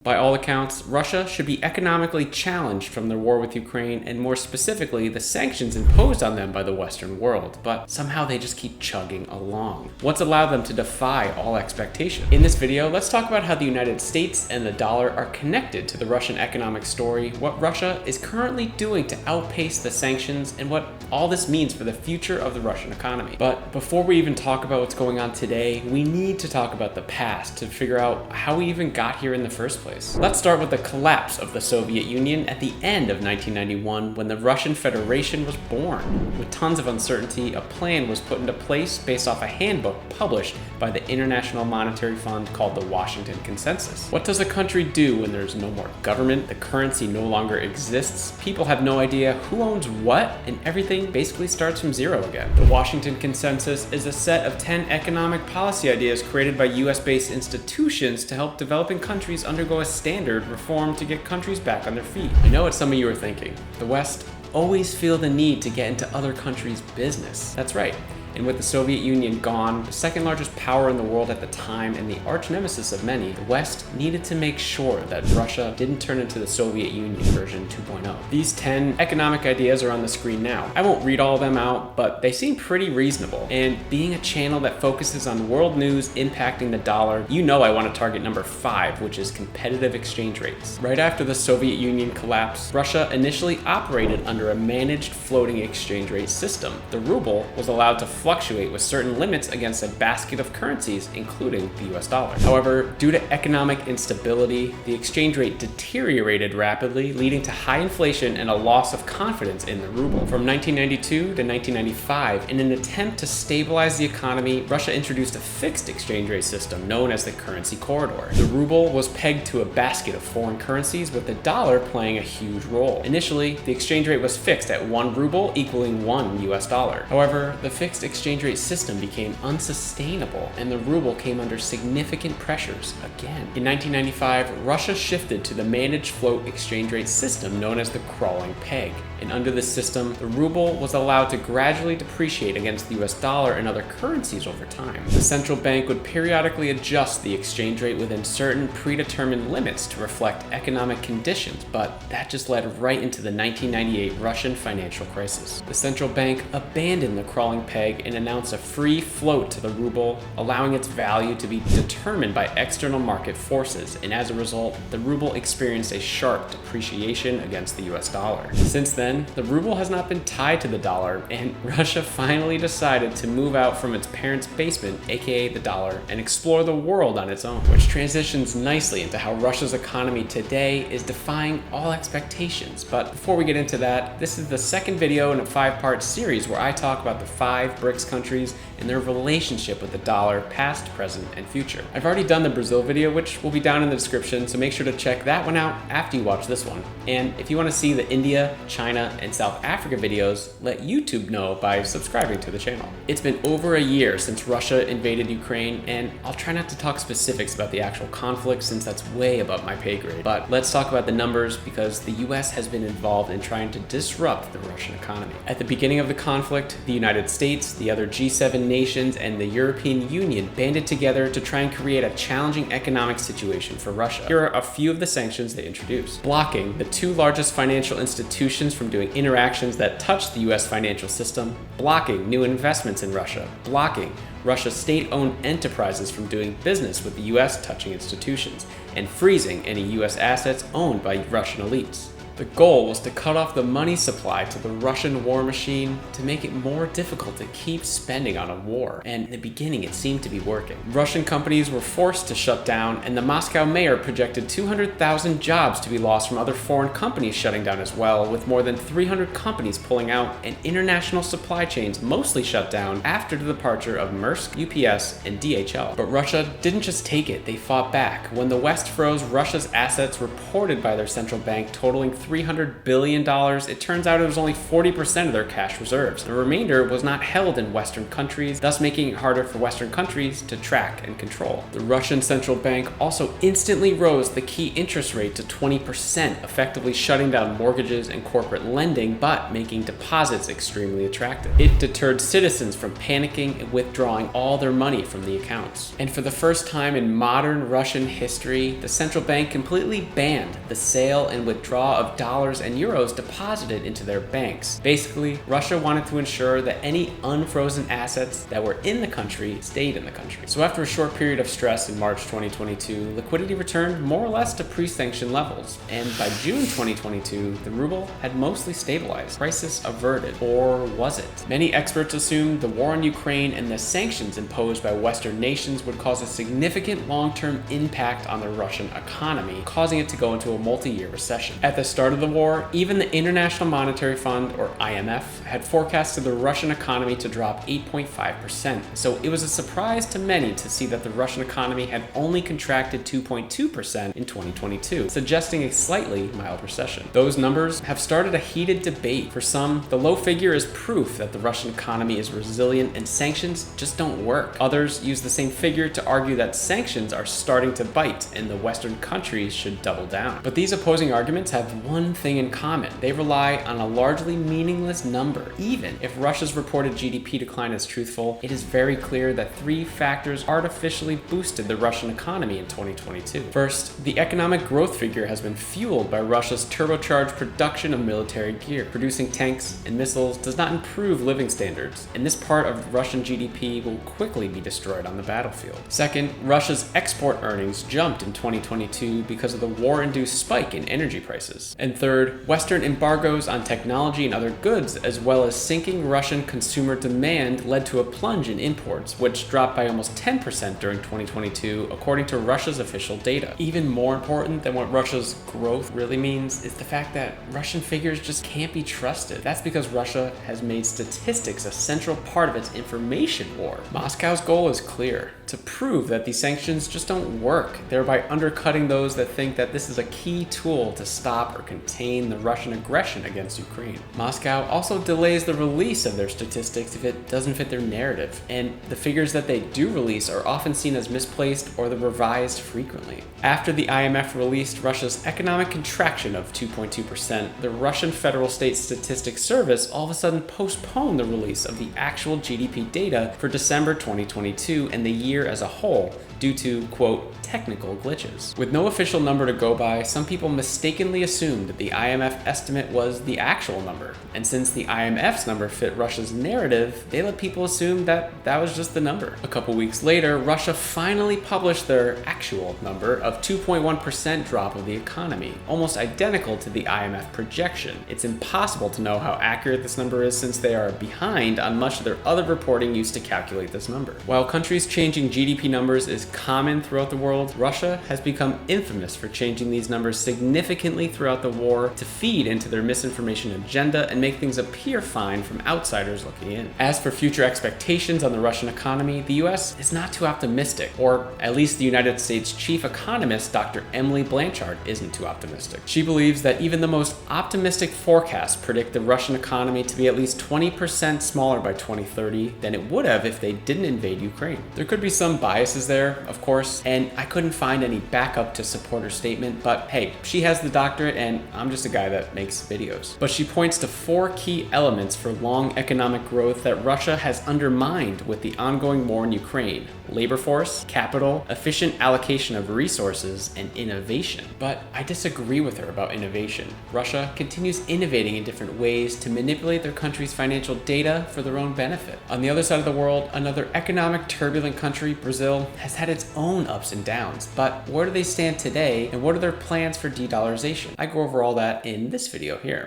By all accounts, Russia should be economically challenged from their war with Ukraine and more specifically the sanctions imposed on them by the Western world, but somehow they just keep chugging along. What's allowed them to defy all expectation? In this video, let's talk about how the United States and the dollar are connected to the Russian economic story, what Russia is currently doing to outpace the sanctions, and what all this means for the future of the Russian economy. But before we even talk about what's going on today, we need to talk about the past to figure out how we even got here in the first place. Let's start with the collapse of the Soviet Union at the end of 1991 when the Russian Federation was born. With tons of uncertainty, a plan was put into place based off a handbook published by the International Monetary Fund called the Washington Consensus. What does a country do when there's no more government, the currency no longer exists, people have no idea who owns what, and everything basically starts from zero again? The Washington Consensus is a set of 10 economic policy ideas created by US-based institutions to help developing countries undergo a standard reform to get countries back on their feet. I know what some of you are thinking. The West always feel the need to get into other countries' business. That's right. And with the Soviet Union gone, the second largest power in the world at the time and the arch nemesis of many, the West needed to make sure that Russia didn't turn into the Soviet Union version 2.0. These 10 economic ideas are on the screen now. I won't read all of them out, but they seem pretty reasonable. And being a channel that focuses on world news impacting the dollar, you know I want to target number 5, which is competitive exchange rates. Right after the Soviet Union collapsed, Russia initially operated under a managed floating exchange rate system. The ruble was allowed to fluctuate with certain limits against a basket of currencies, including the US dollar. However, due to economic instability, the exchange rate deteriorated rapidly, leading to high inflation and a loss of confidence in the ruble. From 1992 to 1995, in an attempt to stabilize the economy, Russia introduced a fixed exchange rate system known as the currency corridor. The ruble was pegged to a basket of foreign currencies, with the dollar playing a huge role. Initially, the exchange rate was fixed at 1 ruble equaling 1 US dollar. However, the fixed exchange rate system became unsustainable and the ruble came under significant pressures again. In 1995, Russia shifted to the managed float exchange rate system known as the crawling peg. And under this system, the ruble was allowed to gradually depreciate against the US dollar and other currencies over time. The central bank would periodically adjust the exchange rate within certain predetermined limits to reflect economic conditions, but that just led right into the 1998 Russian financial crisis. The central bank abandoned the crawling peg and announced a free float to the ruble, allowing its value to be determined by external market forces, and as a result, the ruble experienced a sharp depreciation against the US dollar. Since then, the ruble has not been tied to the dollar, and Russia finally decided to move out from its parents' basement, aka the dollar, and explore the world on its own, which transitions nicely into how Russia's economy today is defying all expectations. But before we get into that, this is the second video in a 5-part series where I talk about the 5 BRICS countries and their relationship with the dollar, past, present, and future. I've already done the Brazil video, which will be down in the description, so make sure to check that one out after you watch this one. And if you want to see the India, China, and South Africa videos, let YouTube know by subscribing to the channel. It's been over a year since Russia invaded Ukraine, and I'll try not to talk specifics about the actual conflict since that's way above my pay grade. But let's talk about the numbers because the US has been involved in trying to disrupt the Russian economy. At the beginning of the conflict, the United States, the other G7 nations, and the European Union banded together to try and create a challenging economic situation for Russia. Here are a few of the sanctions they introduced. Blocking the 2 largest financial institutions from doing interactions that touch the US financial system, blocking new investments in Russia, blocking Russia's state-owned enterprises from doing business with the US touching institutions, and freezing any US assets owned by Russian elites. The goal was to cut off the money supply to the Russian war machine to make it more difficult to keep spending on a war. And in the beginning, it seemed to be working. Russian companies were forced to shut down, and the Moscow mayor projected 200,000 jobs to be lost from other foreign companies shutting down as well, with more than 300 companies pulling out and international supply chains mostly shut down after the departure of Maersk, UPS, and DHL. But Russia didn't just take it, they fought back. When the West froze Russia's assets reported by their central bank totaling $300 billion, it turns out it was only 40% of their cash reserves. The remainder was not held in Western countries, thus making it harder for Western countries to track and control. The Russian central bank also instantly rose the key interest rate to 20%, effectively shutting down mortgages and corporate lending, but making deposits extremely attractive. It deterred citizens from panicking and withdrawing all their money from the accounts. And for the first time in modern Russian history, the central bank completely banned the sale and withdrawal of dollars and euros deposited into their banks. Basically, Russia wanted to ensure that any unfrozen assets that were in the country stayed in the country. So after a short period of stress in March 2022, liquidity returned more or less to pre-sanction levels. And by June 2022, the ruble had mostly stabilized. Crisis averted. Or was it? Many experts assumed the war in Ukraine and the sanctions imposed by Western nations would cause a significant long-term impact on the Russian economy, causing it to go into a multi-year recession. At the start of the war, even the International Monetary Fund, or IMF, had forecasted the Russian economy to drop 8.5%. So it was a surprise to many to see that the Russian economy had only contracted 2.2% in 2022, suggesting a slightly mild recession. Those numbers have started a heated debate. For some, the low figure is proof that the Russian economy is resilient and sanctions just don't work. Others use the same figure to argue that sanctions are starting to bite and the Western countries should double down. But these opposing arguments have one thing in common. They rely on a largely meaningless number. Even if Russia's reported GDP decline is truthful, it is very clear that three factors artificially boosted the Russian economy in 2022. First, the economic growth figure has been fueled by Russia's turbocharged production of military gear. Producing tanks and missiles does not improve living standards, and this part of Russian GDP will quickly be destroyed on the battlefield. Second, Russia's export earnings jumped in 2022 because of the war-induced spike in energy prices. And third, Western embargoes on technology and other goods, as well as sinking Russian consumer demand, led to a plunge in imports, which dropped by almost 10% during 2022, according to Russia's official data. Even more important than what Russia's growth really means is the fact that Russian figures just can't be trusted. That's because Russia has made statistics a central part of its information war. Moscow's goal is clear: to prove that these sanctions just don't work, thereby undercutting those that think that this is a key tool to stop or contain the Russian aggression against Ukraine. Moscow also delays the release of their statistics if it doesn't fit their narrative, and the figures that they do release are often seen as misplaced or they're revised frequently. After the IMF released Russia's economic contraction of 2.2%, the Russian Federal State Statistics Service all of a sudden postponed the release of the actual GDP data for December 2022 and the year as a whole due to, quote, technical glitches. With no official number to go by, some people mistakenly assumed that the IMF estimate was the actual number. And since the IMF's number fit Russia's narrative, they let people assume that that was just the number. A couple weeks later, Russia finally published their actual number of 2.1% drop of the economy, almost identical to the IMF projection. It's impossible to know how accurate this number is since they are behind on much of their other reporting used to calculate this number. While countries changing GDP numbers is common throughout the world, Russia has become infamous for changing these numbers significantly throughout the war to feed into their misinformation agenda and make things appear fine from outsiders looking in. As for future expectations on the Russian economy, the US is not too optimistic, or at least the United States chief economist, Dr. Emily Blanchard, isn't too optimistic. She believes that even the most optimistic forecasts predict the Russian economy to be at least 20% smaller by 2030 than it would have if they didn't invade Ukraine. There could be some biases there, of course, and I couldn't find any backup to support her statement, but hey, she has the doctorate and I'm just a guy that makes videos. But she points to 4 key elements for long economic growth that Russia has undermined with the ongoing war in Ukraine: labor force, capital, efficient allocation of resources, and innovation. But I disagree with her about innovation. Russia continues innovating in different ways to manipulate their country's financial data for their own benefit. On the other side of the world, another economic turbulent country, Brazil, has had its own ups and downs. But where do they stand today, and what are their plans for de-dollarization? I go over all that in this video here.